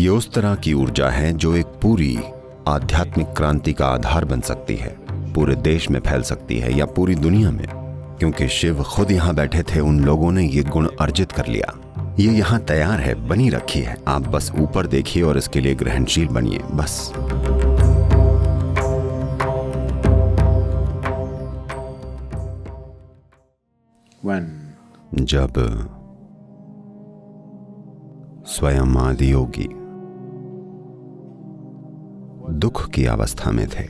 ये उस तरह की ऊर्जा है जो एक पूरी आध्यात्मिक क्रांति का आधार बन सकती है, पूरे देश में फैल सकती है या पूरी दुनिया में। क्योंकि शिव खुद यहाँ बैठे थे, उन लोगों ने ये गुण अर्जित कर लिया। ये यहाँ तैयार है, बनी रखी है। आप बस ऊपर देखिए और इसके लिए ग्रहणशील बनिए, बस। जब स्वयं आदि योगी दुख की अवस्था में थे,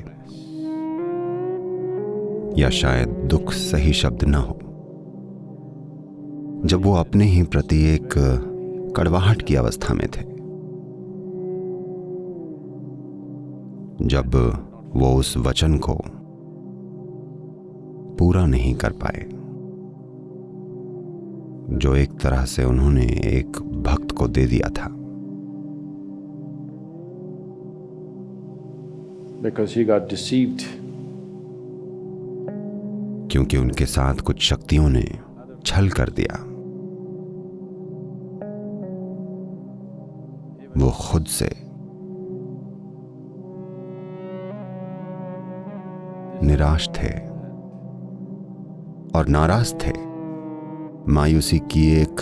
या शायद दुख सही शब्द न हो, जब वो अपने ही प्रति एक कड़वाहट की अवस्था में थे, जब वो उस वचन को पूरा नहीं कर पाए जो एक तरह से उन्होंने एक भक्त को दे दिया था। Because he got deceived. क्योंकि उनके साथ कुछ शक्तियों ने छल कर दिया। वो खुद से निराश थे और नाराज थे। मायूसी की एक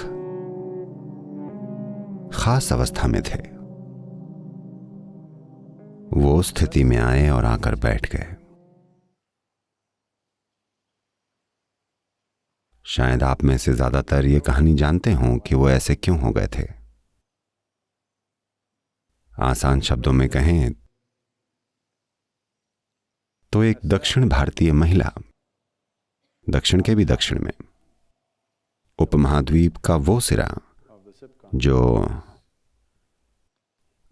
खास अवस्था में थे। वो उस स्थिति में आए और आकर बैठ गए। शायद आप में से ज्यादातर ये कहानी जानते हों कि वो ऐसे क्यों हो गए थे। आसान शब्दों में कहें तो एक दक्षिण भारतीय महिला, दक्षिण के भी दक्षिण में, उपमहाद्वीप का वो सिरा जो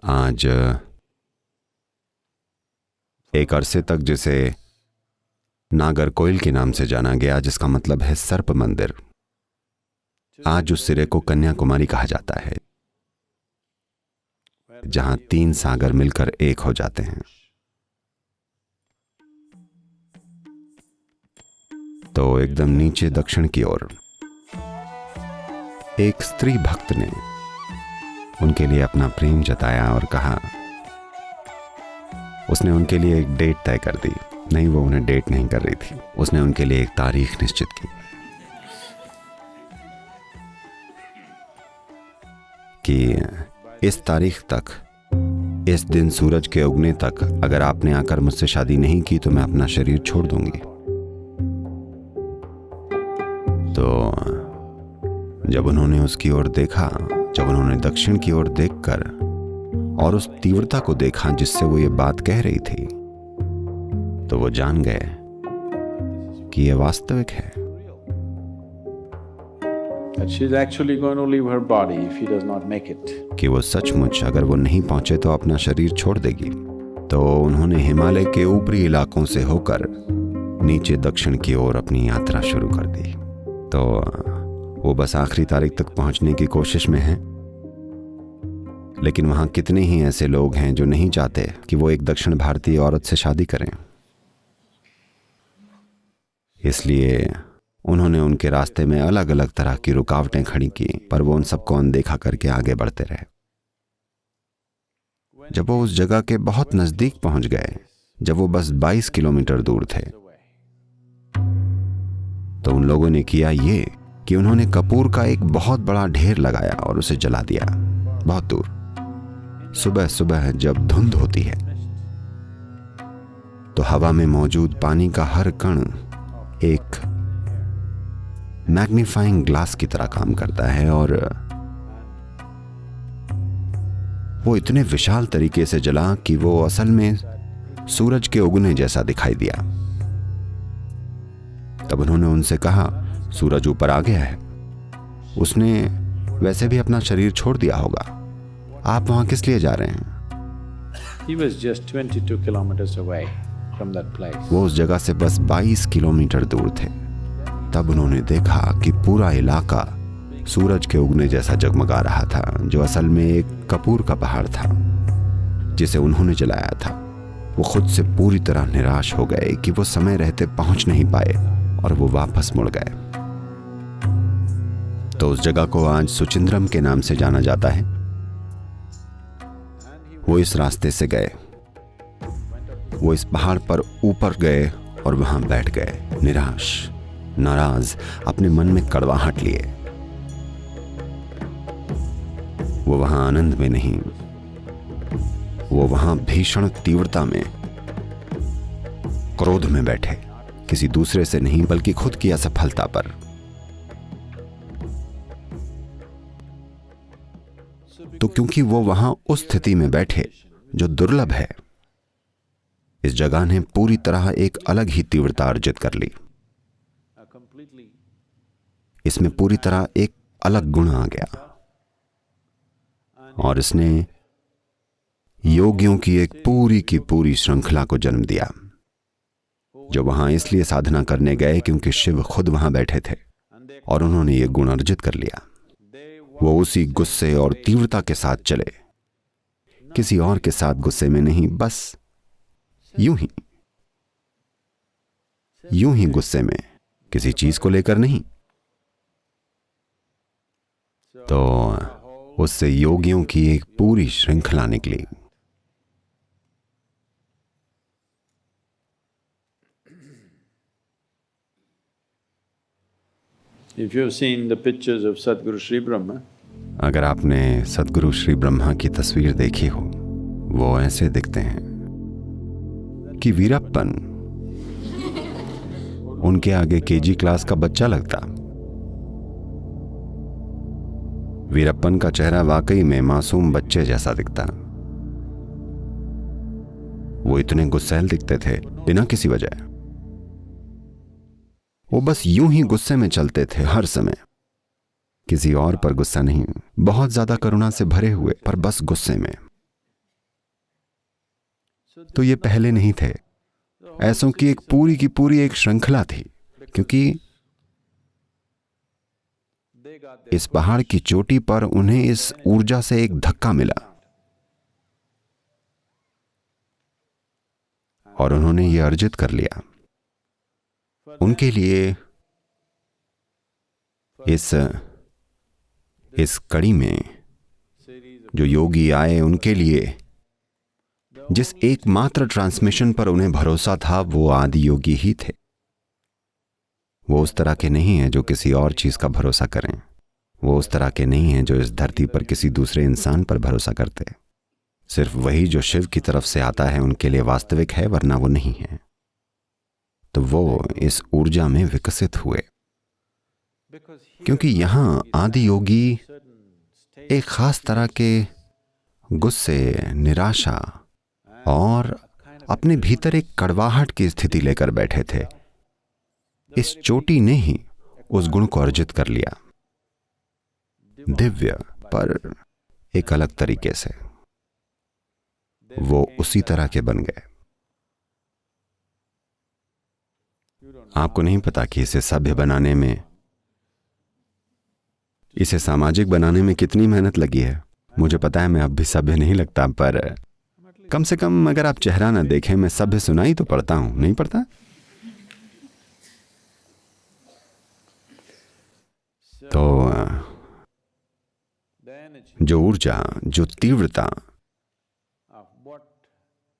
आज एक अरसे तक जिसे नागरकोइल के नाम से जाना गया, जिसका मतलब है सर्प मंदिर, आज उस सिरे को कन्याकुमारी कहा जाता है, जहां 3 सागर मिलकर एक हो जाते हैं। तो एकदम नीचे दक्षिण की ओर एक स्त्री भक्त ने उनके लिए अपना प्रेम जताया और कहा, उसने उनके लिए एक डेट तय कर दी। नहीं, वो उन्हें डेट नहीं कर रही थी, उसने उनके लिए एक तारीख निश्चित की कि इस तारीख तक, इस दिन सूरज के उगने तक अगर आपने आकर मुझसे शादी नहीं की तो मैं अपना शरीर छोड़ दूंगी। तो जब उन्होंने उसकी ओर देखा, जब उन्होंने दक्षिण की ओर देखकर और उस तीव्रता को देखा जिससे वो ये बात कह रही थी, तो वो जान गए कि ये वास्तविक है। That she's actually going to leave her body if he does not make it. कि वो सचमुच अगर वो नहीं पहुंचे तो अपना शरीर छोड़ देगी। तो उन्होंने हिमालय के ऊपरी इलाकों से होकर नीचे दक्षिण की ओर अपनी यात्रा शुरू कर दी। तो वो बस आखिरी तारीख तक पहुंचने की कोशिश में हैं। लेकिन वहां कितने ही ऐसे लोग हैं जो नहीं चाहते कि वो एक दक्षिण भारतीय औरत से शादी करें। इसलिए उन्होंने उनके रास्ते में अलग अलग तरह की रुकावटें खड़ी की, पर वो उन सबको अनदेखा करके आगे बढ़ते रहे। जब वो उस जगह के बहुत नजदीक पहुंच गए, जब वो बस 22 किलोमीटर दूर थे, तो उन लोगों ने किया ये कि उन्होंने कपूर का एक बहुत बड़ा ढेर लगाया और उसे जला दिया बहुत दूर। सुबह सुबह जब धुंध होती है तो हवा में मौजूद पानी का हर कण एक मैग्नीफाइंग ग्लास की तरह काम करता है और वो इतने विशाल तरीके से जला कि वो असल में सूरज के उगने जैसा दिखाई दिया। तब उन्होंने उनसे कहा, सूरज ऊपर आ गया है, उसने वैसे भी अपना शरीर छोड़ दिया होगा, आप वहां किस लिए जा रहे हैं? He was just 22 kilometers away from that place. वो उस जगह से बस 22 किलोमीटर दूर थे। तब उन्होंने देखा कि पूरा इलाका सूरज के उगने जैसा जगमगा रहा था, जो असल में एक कपूर का पहाड़ था जिसे उन्होंने जलाया था। वो खुद से पूरी तरह निराश हो गए कि वो समय रहते पहुंच नहीं पाए और वो वापस मुड़ गए। तो उस जगह को आज सुचिंद्रम के नाम से जाना जाता है। वो इस रास्ते से गए, वो इस पहाड़ पर ऊपर गए और वहां बैठ गए, निराश, नाराज, अपने मन में कड़वाहट लिए। वो वहां आनंद में नहीं, वो वहां भीषण तीव्रता में, क्रोध में बैठे, किसी दूसरे से नहीं बल्कि खुद की असफलता पर। तो क्योंकि वो वहां उस स्थिति में बैठे जो दुर्लभ है, इस जगह ने पूरी तरह एक अलग ही तीव्रता अर्जित कर ली। इसमें पूरी तरह एक अलग गुण आ गया और इसने योगियों की एक पूरी की पूरी श्रृंखला को जन्म दिया, जो वहां इसलिए साधना करने गए क्योंकि शिव खुद वहां बैठे थे और उन्होंने ये गुण अर्जित कर लिया। वो उसी गुस्से और तीव्रता के साथ चले, किसी और के साथ गुस्से में नहीं, बस यूं ही गुस्से में, किसी चीज को लेकर नहीं। तो उससे योगियों की एक पूरी श्रृंखला निकली। If you've seen the pictures of Sadguru Sri Brahma, अगर आपने सद्गुरु श्री ब्रह्मा की तस्वीर देखी हो, वो ऐसे दिखते हैं कि वीरप्पन उनके आगे केजी क्लास का बच्चा लगता। वीरप्पन का चेहरा वाकई में मासूम बच्चे जैसा दिखता। वो इतने गुस्सैल दिखते थे बिना किसी वजह। वो बस यूं ही गुस्से में चलते थे हर समय, किसी और पर गुस्सा नहीं, बहुत ज्यादा करुणा से भरे हुए, पर बस गुस्से में। तो ये पहले नहीं थे, ऐसों की एक पूरी की पूरी एक श्रृंखला थी, क्योंकि इस पहाड़ की चोटी पर उन्हें इस ऊर्जा से एक धक्का मिला और उन्होंने ये अर्जित कर लिया। उनके लिए इस कड़ी में जो योगी आए, उनके लिए जिस एकमात्र ट्रांसमिशन पर उन्हें भरोसा था, वो आदि योगी ही थे। वो उस तरह के नहीं हैं जो किसी और चीज का भरोसा करें। वो उस तरह के नहीं हैं जो इस धरती पर किसी दूसरे इंसान पर भरोसा करते। सिर्फ वही जो शिव की तरफ से आता है उनके लिए वास्तविक है, वरना वो नहीं है। तो वो इस ऊर्जा में विकसित हुए, क्योंकि यहां आदि योगी एक खास तरह के गुस्से, निराशा और अपने भीतर एक कड़वाहट की स्थिति लेकर बैठे थे। इस चोटी ने ही उस गुण को अर्जित कर लिया, दिव्य पर एक अलग तरीके से। वो उसी तरह के बन गए। आपको नहीं पता कि इसे सभ्य बनाने में, इसे सामाजिक बनाने में कितनी मेहनत लगी है। मुझे पता है मैं अब भी सभ्य नहीं लगता, पर कम से कम अगर आप चेहरा ना देखें, मैं सभ्य सुनाई तो पड़ता हूं, नहीं पड़ता? तो जो ऊर्जा, जो तीव्रता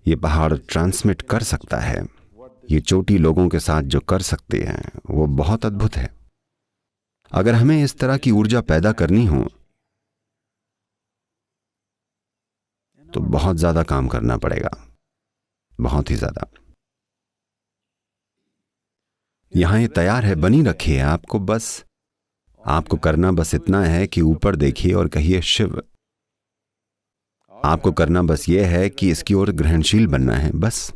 ये पहाड़ ट्रांसमिट कर सकता है, ये चोटी लोगों के साथ जो कर सकते हैं, वो बहुत अद्भुत है। अगर हमें इस तरह की ऊर्जा पैदा करनी हो तो बहुत ज्यादा काम करना पड़ेगा, बहुत ही ज्यादा। यहां ये तैयार है, बनी रखी है। आपको करना बस इतना है कि ऊपर देखिए और कहिए शिव। आपको करना बस ये है कि इसकी ओर ग्रहणशील बनना है, बस।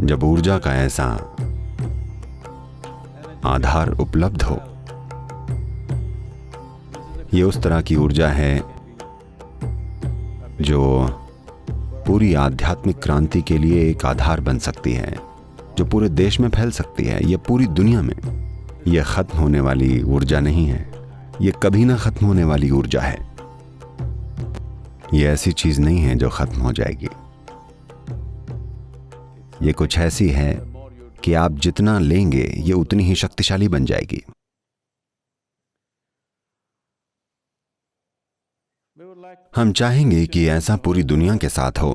जब ऊर्जा का ऐसा आधार उपलब्ध हो, ये उस तरह की ऊर्जा है जो पूरी आध्यात्मिक क्रांति के लिए एक आधार बन सकती है, जो पूरे देश में फैल सकती है, ये पूरी दुनिया में। ये खत्म होने वाली ऊर्जा नहीं है, ये कभी ना खत्म होने वाली ऊर्जा है। ये ऐसी चीज नहीं है जो खत्म हो जाएगी। ये कुछ ऐसी है कि आप जितना लेंगे ये उतनी ही शक्तिशाली बन जाएगी। हम चाहेंगे कि ऐसा पूरी दुनिया के साथ हो,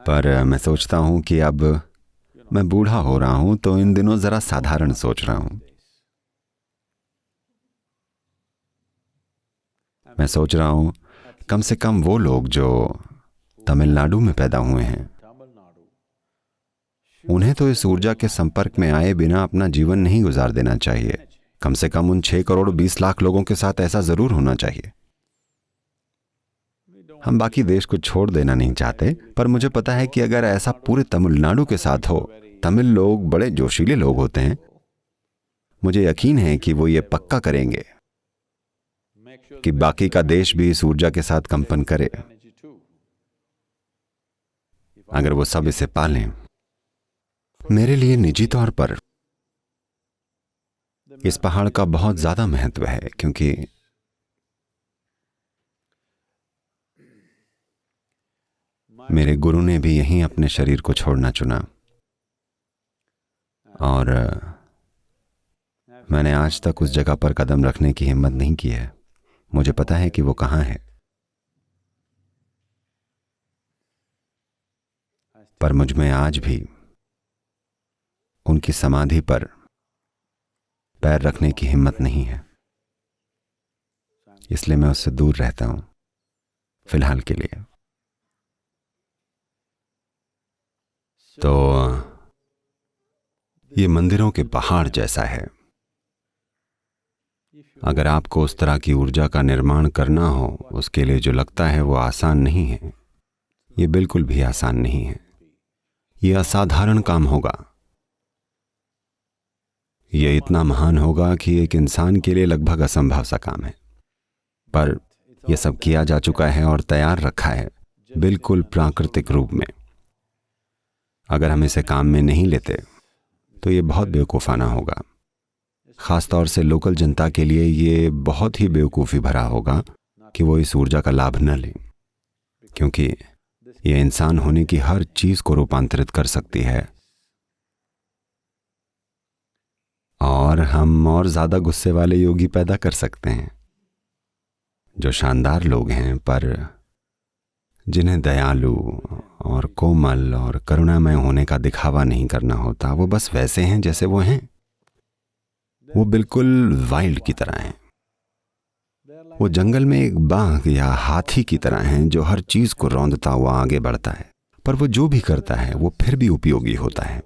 पर मैं सोचता हूं कि अब मैं बूढ़ा हो रहा हूं तो इन दिनों जरा साधारण सोच रहा हूं। मैं सोच रहा हूं कम से कम वो लोग जो तमिलनाडु में पैदा हुए हैं, उन्हें तो इस ऊर्जा के संपर्क में आए बिना अपना जीवन नहीं गुजार देना चाहिए। कम से कम उन 6 करोड़ 20 लाख लोगों के साथ ऐसा जरूर होना चाहिए। हम बाकी देश को छोड़ देना नहीं चाहते, पर मुझे पता है कि अगर ऐसा पूरे तमिलनाडु के साथ हो, तमिल लोग बड़े जोशीले लोग होते हैं, मुझे यकीन है कि वो ये पक्का करेंगे कि बाकी का देश भी इस ऊर्जा के साथ कंपन करे। अगर वो सब इसे पालें, मेरे लिए निजी तौर पर इस पहाड़ का बहुत ज्यादा महत्व है, क्योंकि मेरे गुरु ने भी यहीं अपने शरीर को छोड़ना चुना, और मैंने आज तक उस जगह पर कदम रखने की हिम्मत नहीं की है। मुझे पता है कि वो कहाँ है, पर मुझ में आज भी उनकी समाधि पर पैर रखने की हिम्मत नहीं है, इसलिए मैं उससे दूर रहता हूं फिलहाल के लिए। तो ये मंदिरों के पहाड़ जैसा है। अगर आपको उस तरह की ऊर्जा का निर्माण करना हो, उसके लिए जो लगता है वो आसान नहीं है। ये बिल्कुल भी आसान नहीं है। ये असाधारण काम होगा। ये इतना महान होगा कि एक इंसान के लिए लगभग असंभव सा काम है, पर यह सब किया जा चुका है और तैयार रखा है बिल्कुल प्राकृतिक रूप में। अगर हम इसे काम में नहीं लेते तो ये बहुत बेवकूफ़ाना होगा। खासतौर से लोकल जनता के लिए ये बहुत ही बेवकूफ़ी भरा होगा कि वो इस ऊर्जा का लाभ न लें, क्योंकि ये इंसान होने की हर चीज को रूपांतरित कर सकती है। और हम और ज्यादा गुस्से वाले योगी पैदा कर सकते हैं, जो शानदार लोग हैं पर जिन्हें दयालु और कोमल और करुणामय होने का दिखावा नहीं करना होता। वो बस वैसे हैं जैसे वो हैं। वो बिल्कुल वाइल्ड की तरह हैं। वो जंगल में एक बाघ या हाथी की तरह हैं जो हर चीज को रौंदता हुआ आगे बढ़ता है, पर वो जो भी करता है वो फिर भी उपयोगी होता है।